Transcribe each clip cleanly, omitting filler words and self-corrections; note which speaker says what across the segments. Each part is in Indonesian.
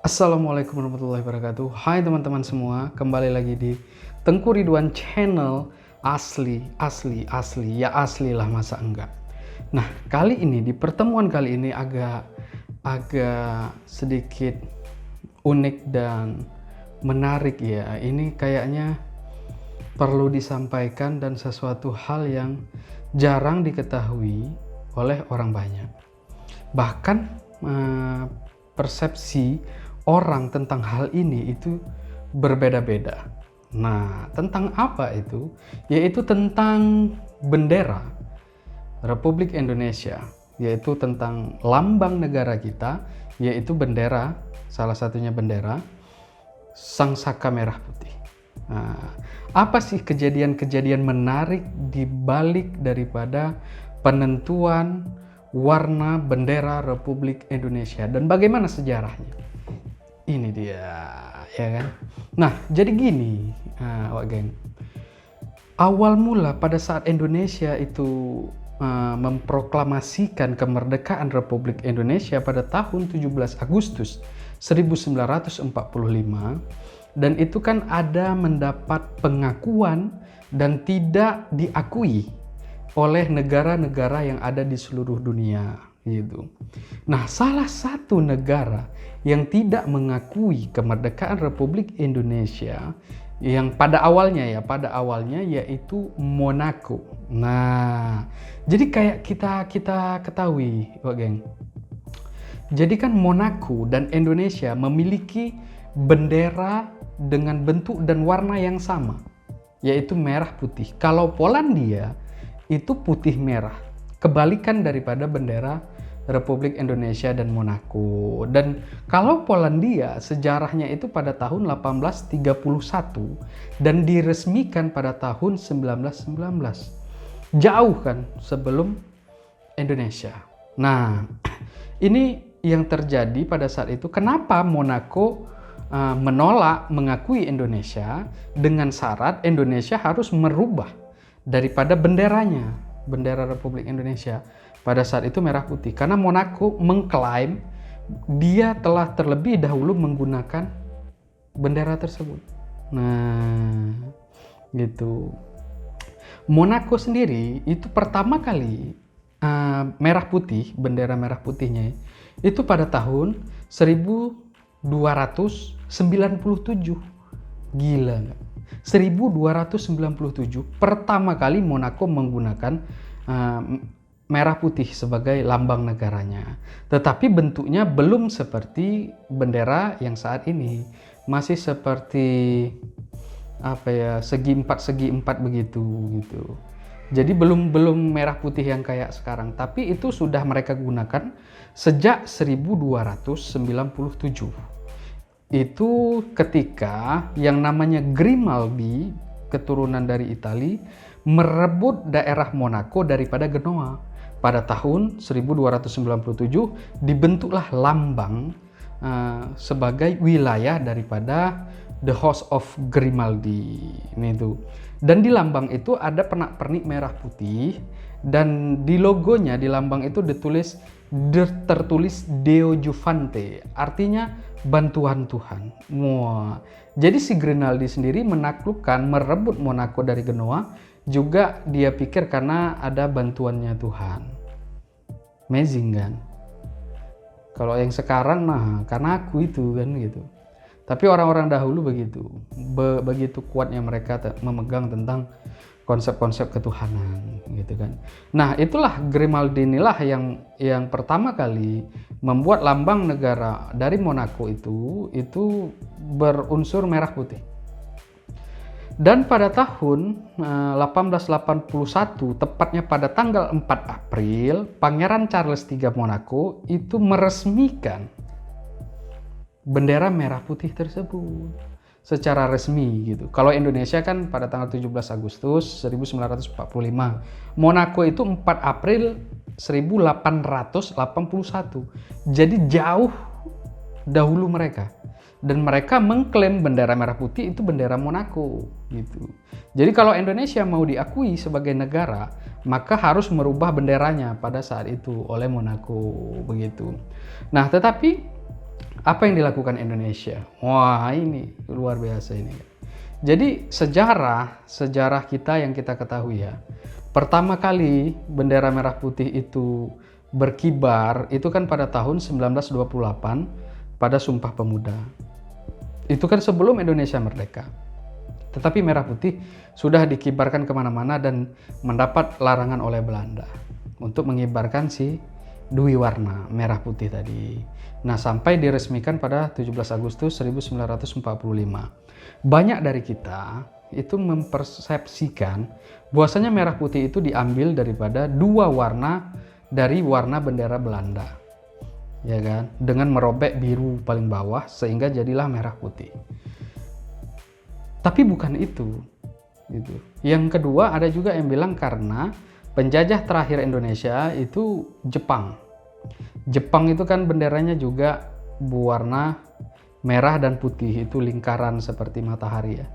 Speaker 1: Assalamualaikum warahmatullahi wabarakatuh. Hai teman-teman semua, kembali lagi di Tengku Ridwan Channel. Asli, ya asli lah, masa enggak. Nah, kali ini di pertemuan kali ini agak sedikit unik dan menarik ya. Ini kayaknya perlu disampaikan dan sesuatu hal yang jarang diketahui oleh orang banyak. Bahkan persepsi orang tentang hal ini itu berbeda-beda. Nah, tentang apa itu? Yaitu tentang bendera Republik Indonesia, yaitu tentang lambang negara kita, yaitu bendera, salah satunya bendera Sang Saka Merah Putih. Nah, apa sih kejadian-kejadian menarik di balik daripada penentuan warna bendera Republik Indonesia dan bagaimana sejarahnya? Ini dia, ya kan? Nah, jadi gini, geng. Awal mula pada saat Indonesia itu memproklamasikan kemerdekaan Republik Indonesia pada tahun 17 Agustus 1945, dan itu kan ada mendapat pengakuan dan tidak diakui oleh negara-negara yang ada di seluruh dunia gitu. Nah, salah satu negara yang tidak mengakui kemerdekaan Republik Indonesia yang pada awalnya yaitu Monaco. Nah, jadi kayak kita ketahui, geng. Jadi kan Monaco dan Indonesia memiliki bendera dengan bentuk dan warna yang sama, yaitu merah putih. Kalau Polandia itu putih merah, kebalikan daripada bendera Republik Indonesia dan Monaco. Dan kalau Polandia sejarahnya itu pada tahun 1831 dan diresmikan pada tahun 1919. Jauh kan sebelum Indonesia. Nah, ini yang terjadi pada saat itu. Kenapa Monaco menolak mengakui Indonesia dengan syarat Indonesia harus merubah daripada benderanya, bendera Republik Indonesia pada saat itu merah putih, karena Monaco mengklaim dia telah terlebih dahulu menggunakan bendera tersebut. Nah, gitu. Monaco sendiri itu pertama kali merah putih, bendera merah putihnya itu pada tahun 1297. Gila nggak? 1297 pertama kali Monaco menggunakan merah putih sebagai lambang negaranya. Tetapi bentuknya belum seperti bendera yang saat ini. Masih seperti segi empat begitu gitu. Jadi belum merah putih yang kayak sekarang, tapi itu sudah mereka gunakan sejak 1297. Itu ketika yang namanya Grimaldi, keturunan dari Italia, merebut daerah Monaco daripada Genoa. Pada tahun 1297 dibentuklah lambang sebagai wilayah daripada The House of Grimaldi. Ini tuh. Dan di lambang itu ada pernak-pernik merah putih, dan di logonya di lambang itu tertulis Deo Juvante, artinya bantuan Tuhan. Wah. Jadi si Grimaldi sendiri menaklukkan, merebut Monaco dari Genoa juga dia pikir karena ada bantuannya Tuhan. Amazing kan? Kalau yang sekarang karena aku itu kan gitu. Tapi orang-orang dahulu begitu kuatnya mereka memegang tentang konsep-konsep ketuhanan gitu kan. Nah, itulah Grimaldi inilah yang pertama kali membuat lambang negara dari Monaco itu berunsur merah putih. Dan pada tahun 1881, tepatnya pada tanggal 4 April, Pangeran Charles III Monaco itu meresmikan bendera merah putih tersebut secara resmi gitu. Kalau Indonesia kan pada tanggal 17 Agustus 1945. Monaco itu 4 April 1881. Jadi jauh dahulu mereka. Dan mereka mengklaim bendera merah putih itu bendera Monaco gitu. Jadi kalau Indonesia mau diakui sebagai negara, maka harus merubah benderanya pada saat itu oleh Monaco begitu. Nah, tetapi Apa yang dilakukan Indonesia? Wah, ini luar biasa ini. Jadi sejarah kita yang kita ketahui ya. Pertama kali bendera merah putih itu berkibar itu kan pada tahun 1928 pada Sumpah Pemuda. Itu kan sebelum Indonesia merdeka. Tetapi merah putih sudah dikibarkan kemana-mana dan mendapat larangan oleh Belanda untuk mengibarkan si dui warna merah putih tadi. Nah, sampai diresmikan pada 17 Agustus 1945. Banyak dari kita itu mempersepsikan bahwasanya merah putih itu diambil daripada dua warna dari warna bendera Belanda. Ya kan? Dengan merobek biru paling bawah sehingga jadilah merah putih. Tapi bukan itu. Gitu. Yang kedua ada juga yang bilang karena penjajah terakhir Indonesia itu Jepang. Jepang itu kan benderanya juga berwarna merah dan putih, itu lingkaran seperti matahari ya.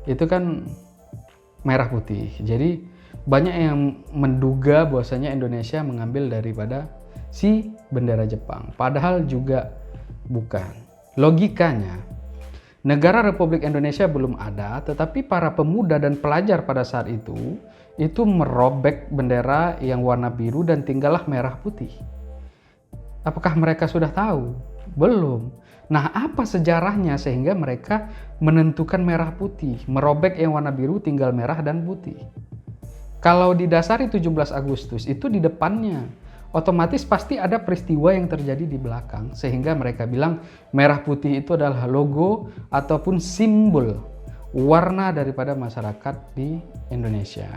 Speaker 1: Itu kan merah putih. Jadi banyak yang menduga bahwasanya Indonesia mengambil daripada si bendera Jepang. Padahal juga bukan. Logikanya, negara Republik Indonesia belum ada, tetapi para pemuda dan pelajar pada saat itu merobek bendera yang warna biru dan tinggallah merah putih. Apakah mereka sudah tahu? Belum. Nah, apa sejarahnya sehingga mereka menentukan merah putih, merobek yang warna biru tinggal merah dan putih? Kalau didasari 17 Agustus itu di depannya, otomatis pasti ada peristiwa yang terjadi di belakang sehingga mereka bilang merah putih itu adalah logo ataupun simbol warna daripada masyarakat di Indonesia.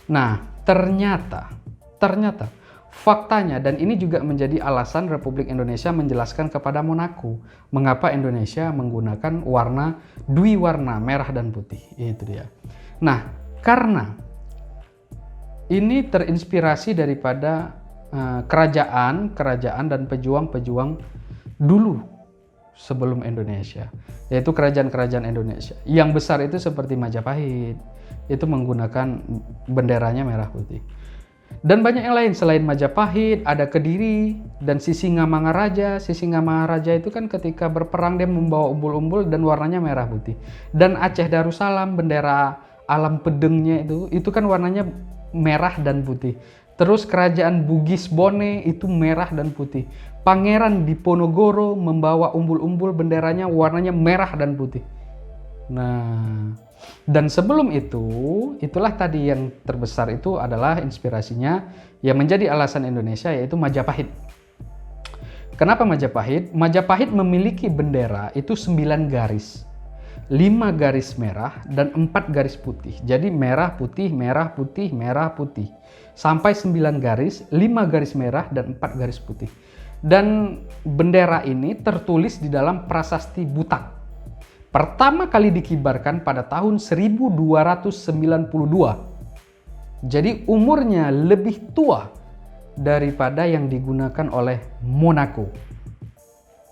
Speaker 1: Nah, ternyata faktanya, dan ini juga menjadi alasan Republik Indonesia menjelaskan kepada Monaco mengapa Indonesia menggunakan warna dui warna merah dan putih. Itu dia. Nah, karena ini terinspirasi daripada kerajaan dan pejuang-pejuang dulu sebelum Indonesia, yaitu kerajaan-kerajaan Indonesia. Yang besar itu seperti Majapahit, itu menggunakan benderanya merah putih. Dan banyak yang lain selain Majapahit, ada Kediri dan Sisingamangaraja. Sisingamangaraja itu kan ketika berperang dia membawa umbul-umbul dan warnanya merah putih. Dan Aceh Darussalam, bendera alam pedengnya itu kan warnanya merah dan putih. Terus kerajaan Bugis Bone itu merah dan putih. Pangeran Diponegoro membawa umbul-umbul, benderanya warnanya merah dan putih. Nah, dan sebelum itu, itulah tadi yang terbesar itu adalah inspirasinya yang menjadi alasan Indonesia, yaitu Majapahit. Kenapa Majapahit? Majapahit memiliki bendera itu 9 garis. 5 garis merah dan 4 garis putih. Jadi merah, putih, merah, putih, merah, putih. Sampai 9 garis, 5 garis merah dan 4 garis putih. Dan bendera ini tertulis di dalam prasasti Butak. Pertama kali dikibarkan pada tahun 1292. Jadi umurnya lebih tua daripada yang digunakan oleh Monaco.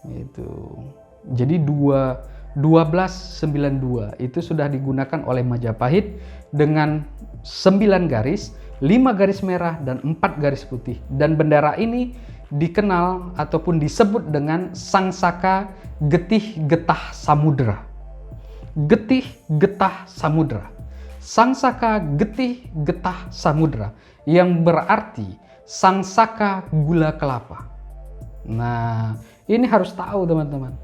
Speaker 1: Itu. Jadi 1292 itu sudah digunakan oleh Majapahit dengan 9 garis, 5 garis merah dan 4 garis putih. Dan bendera ini dikenal ataupun disebut dengan Sangsaka Getih Getah Samudra. Getih Getah Samudra. Sangsaka Getih Getah Samudra yang berarti sangsaka gula kelapa. Nah, ini harus tahu teman-teman.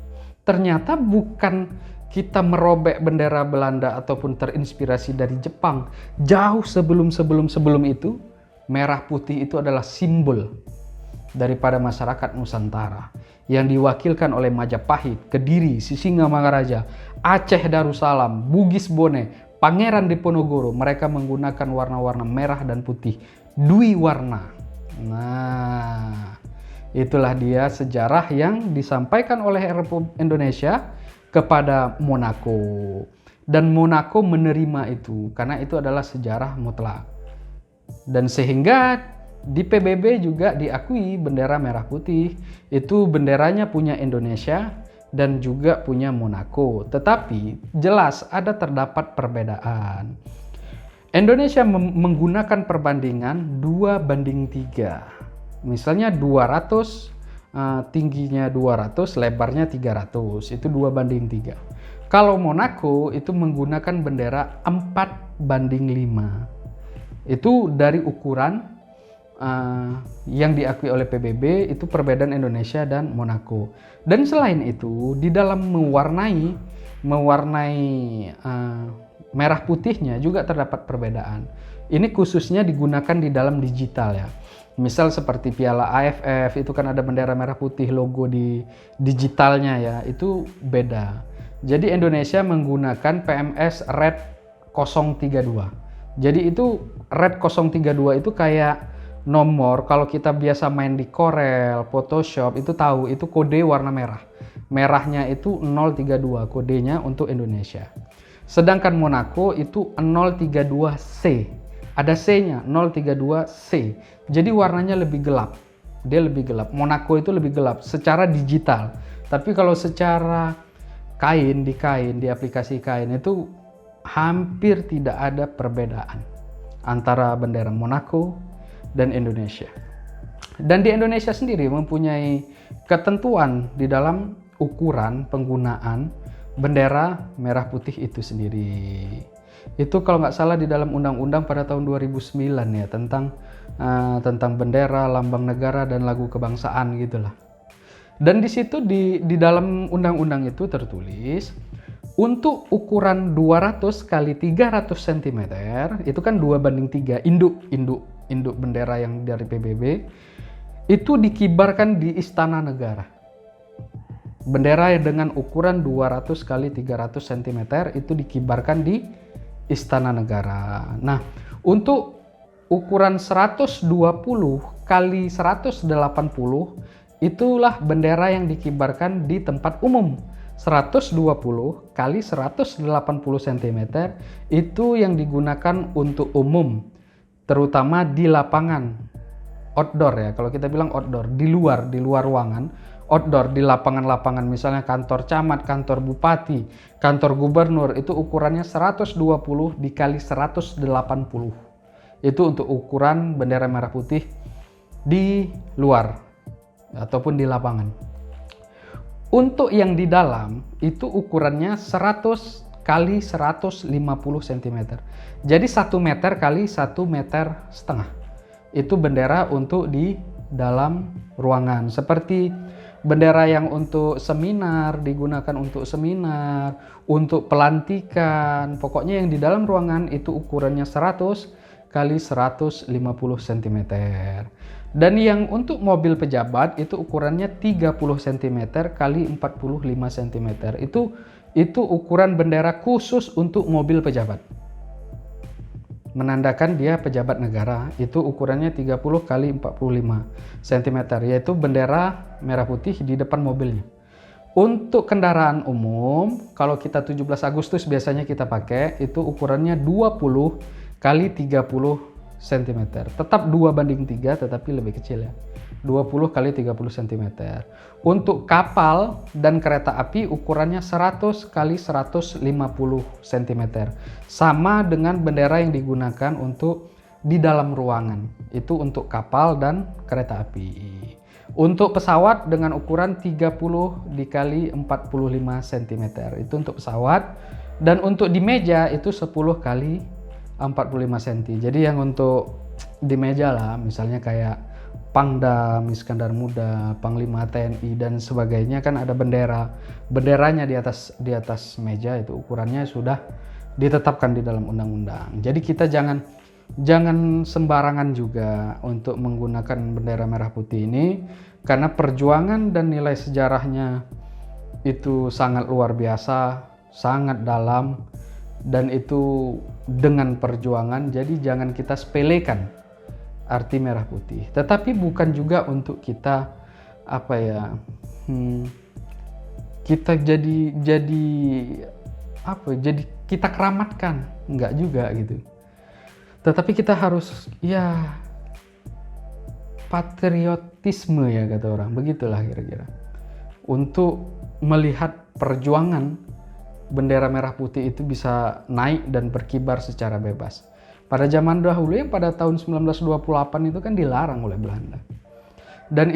Speaker 1: Ternyata bukan kita merobek bendera Belanda ataupun terinspirasi dari Jepang. Jauh sebelum itu, merah putih itu adalah simbol daripada masyarakat Nusantara yang diwakilkan oleh Majapahit, Kediri, Sisingamangaraja, Aceh Darussalam, Bugis Bone, Pangeran Diponegoro. Mereka menggunakan warna-warna merah dan putih, dui warna. Nah, itulah dia sejarah yang disampaikan oleh Republik Indonesia kepada Monaco. Dan Monaco menerima itu karena itu adalah sejarah mutlak. Dan sehingga di PBB juga diakui bendera merah putih itu benderanya punya Indonesia dan juga punya Monaco. Tetapi jelas terdapat perbedaan. Indonesia menggunakan perbandingan 2:3. Misalnya 200 tingginya 200, lebarnya 300. Itu 2:3. Kalau Monaco itu menggunakan bendera 4:5. Itu dari ukuran yang diakui oleh PBB, itu perbedaan Indonesia dan Monaco. Dan selain itu, di dalam mewarnai merah putihnya juga terdapat perbedaan. Ini khususnya digunakan di dalam digital ya. Misal seperti Piala AFF itu kan ada bendera merah putih, logo di digitalnya ya, itu beda. Jadi Indonesia menggunakan PMS Red 032. Jadi itu Red 032 itu kayak nomor, kalau kita biasa main di Corel, Photoshop itu tahu itu kode warna merah. Merahnya itu 032 kodenya untuk Indonesia. Sedangkan Monaco itu 032C. Ada C-nya, 032C. Jadi warnanya lebih gelap. Dia lebih gelap. Monaco itu lebih gelap secara digital. Tapi kalau secara kain, di aplikasi kain itu hampir tidak ada perbedaan antara bendera Monaco dan Indonesia. Dan di Indonesia sendiri mempunyai ketentuan di dalam ukuran penggunaan bendera merah putih itu sendiri. Itu kalau nggak salah di dalam undang-undang pada tahun 2009 ya, tentang bendera, lambang negara, dan lagu kebangsaan gitulah. Dan di situ di dalam undang-undang itu tertulis untuk ukuran 200 kali 300 cm, itu kan 2:3 induk bendera yang dari PBB, itu dikibarkan di Istana Negara. Bendera dengan ukuran 200 kali 300 cm itu dikibarkan di Istana Negara. Nah, untuk ukuran 120 kali 180 itulah bendera yang dikibarkan di tempat umum. 120 kali 180 cm itu yang digunakan untuk umum, terutama di lapangan outdoor ya. Kalau kita bilang outdoor, di luar ruangan, outdoor di lapangan-lapangan, misalnya kantor camat, kantor bupati, kantor gubernur, itu ukurannya 120 dikali 180. Itu untuk ukuran bendera merah putih di luar ataupun di lapangan. Untuk yang di dalam itu ukurannya 100 kali 150 cm. Jadi 1 meter kali 1,5 meter. Itu bendera untuk di dalam ruangan. Seperti bendera yang untuk seminar, digunakan untuk seminar, untuk pelantikan. Pokoknya yang di dalam ruangan itu ukurannya 100 kali 150 cm. Dan yang untuk mobil pejabat itu ukurannya 30 cm kali 45 cm. Itu ukuran bendera khusus untuk mobil pejabat. Menandakan dia pejabat negara, itu ukurannya 30 kali 45 cm, yaitu bendera merah putih di depan mobilnya. Untuk kendaraan umum, kalau kita 17 Agustus biasanya kita pakai, itu ukurannya 20 kali 30 cm. Tetap 2:3 tetapi lebih kecil ya. 20 kali 30 cm. Untuk kapal dan kereta api ukurannya 100 kali 150 cm. Sama dengan bendera yang digunakan untuk di dalam ruangan. Itu untuk kapal dan kereta api. Untuk pesawat dengan ukuran 30 dikali 45 cm. Itu untuk pesawat. Dan untuk di meja itu 10 kali 45 cm. Jadi yang untuk di meja lah, misalnya kayak Pangdam, Iskandar Muda, Panglima TNI dan sebagainya, kan ada benderanya di atas meja, itu ukurannya sudah ditetapkan di dalam undang-undang. Jadi kita jangan sembarangan juga untuk menggunakan bendera merah putih ini, karena perjuangan dan nilai sejarahnya itu sangat luar biasa, sangat dalam. Dan itu dengan perjuangan, jadi jangan kita sepelekan arti merah putih. Tetapi bukan juga untuk kita kita jadi kita keramatkan, enggak juga gitu. Tetapi kita harus patriotisme ya kata orang, begitulah kira-kira, untuk melihat perjuangan bendera merah putih itu bisa naik dan berkibar secara bebas. Pada zaman dahulu yang pada tahun 1928 itu kan dilarang oleh Belanda. Dan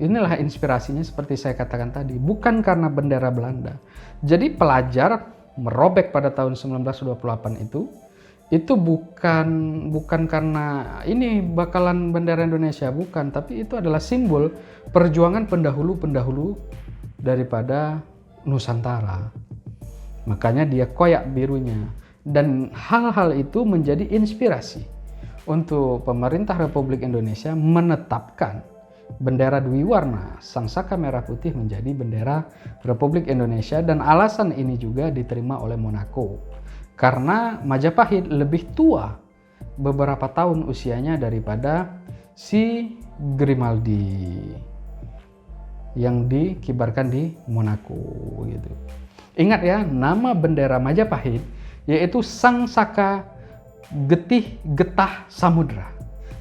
Speaker 1: inilah inspirasinya seperti saya katakan tadi, bukan karena bendera Belanda. Jadi pelajar merobek pada tahun 1928 itu bukan karena ini bakalan bendera Indonesia, bukan, tapi itu adalah simbol perjuangan pendahulu-pendahulu daripada Nusantara. Makanya dia koyak birunya. Dan hal-hal itu menjadi inspirasi untuk pemerintah Republik Indonesia menetapkan bendera dwiwarna sangsaka merah putih menjadi bendera Republik Indonesia. Dan alasan ini juga diterima oleh Monaco karena Majapahit lebih tua beberapa tahun usianya daripada si Grimaldi yang dikibarkan di Monaco gitu. Ingat ya, nama bendera Majapahit yaitu Sangsaka Getih Getah Samudra.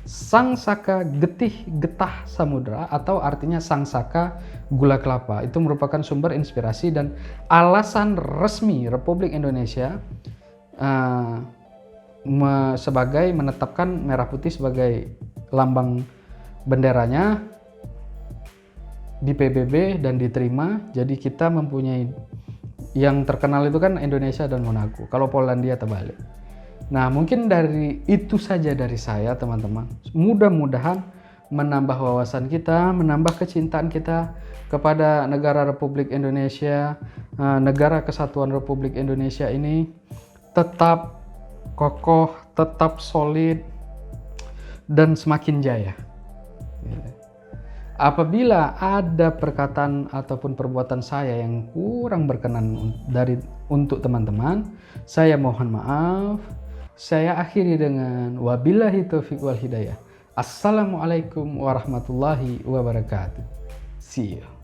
Speaker 1: Sangsaka Getih Getah Samudra atau artinya Sangsaka Gula Kelapa. Itu merupakan sumber inspirasi dan alasan resmi Republik Indonesia sebagai menetapkan merah putih sebagai lambang benderanya di PBB dan diterima. Jadi kita mempunyai yang terkenal itu kan Indonesia dan Monaco. Kalau Polandia terbalik. Nah, mungkin dari itu saja dari saya, teman-teman. Mudah-mudahan menambah wawasan kita, menambah kecintaan kita kepada negara Republik Indonesia, negara kesatuan Republik Indonesia ini tetap kokoh, tetap solid, dan semakin jaya. Apabila ada perkataan ataupun perbuatan saya yang kurang berkenan untuk teman-teman, saya mohon maaf. Saya akhiri dengan wabillahi taufiq wal hidayah. Assalamualaikum warahmatullahi wabarakatuh. See you.